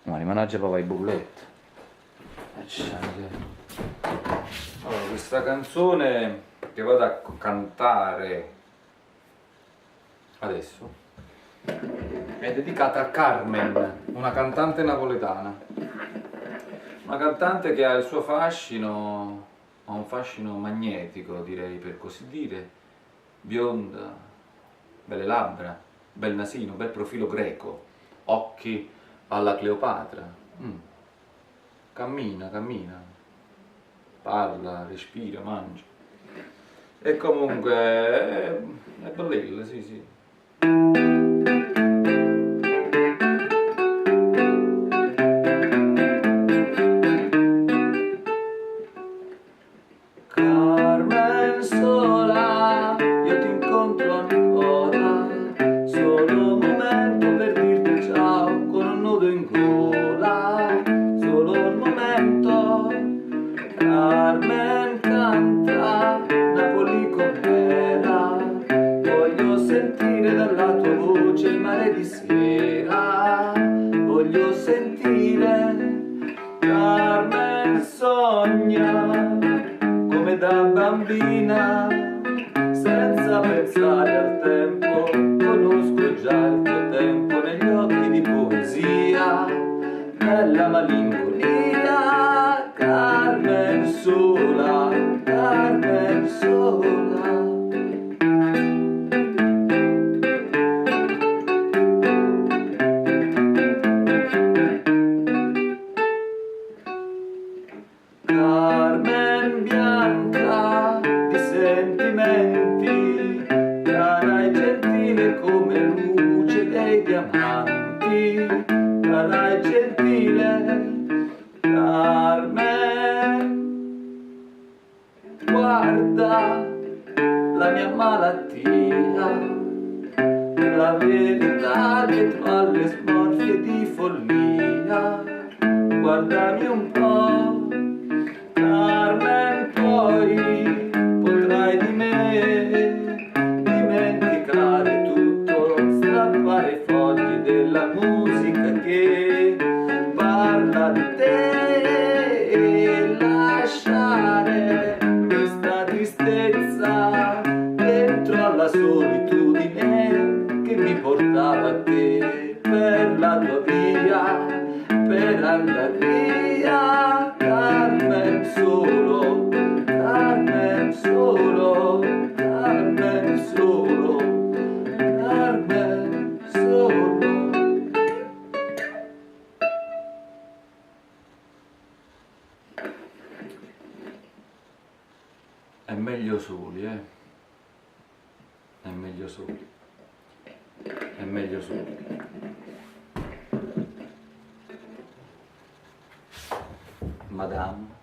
Ma rimanaggia proprio i bulletti. Allora, questa canzone che vado a cantare adesso è dedicata a Carmen, una cantante napoletana. Una cantante che ha il suo fascino, ha un fascino magnetico, direi, per così dire, bionda, belle labbra, bel nasino, bel profilo greco, occhi alla Cleopatra. Cammina, parla, respira, mangia. E comunque è bella, sì. Carmen sola, io ti incontro ancora, solo un momento per dirti ciao con un nudo in gola, solo un momento. Carmen canta, Napoli com'era, voglio sentire dalla tua voce il mare di sera, voglio sentire. Carmen sogna come da bambina, senza pensare al tempo, conosco già il tuo tempo negli occhi di poesia, nella malinconia. Carmen sola, Carmen sola. Carmen bianca di sentimenti, cara e gentile come luce dei diamanti, cara e gentile. Carmen, guarda la mia malattia, la verità dietro alle smorfie di follia, guardami un po'. Carmen, poi potrai di me dimenticare tutto, strappare i fogli della musica che parla di te e lasciare questa tristezza dentro alla solitudine che mi portava a te per la tua via, per andare via. Carmen solo, Carmen solo, Carmen solo, Carmen solo. È meglio soli, È meglio soli. È meglio soli. Madame.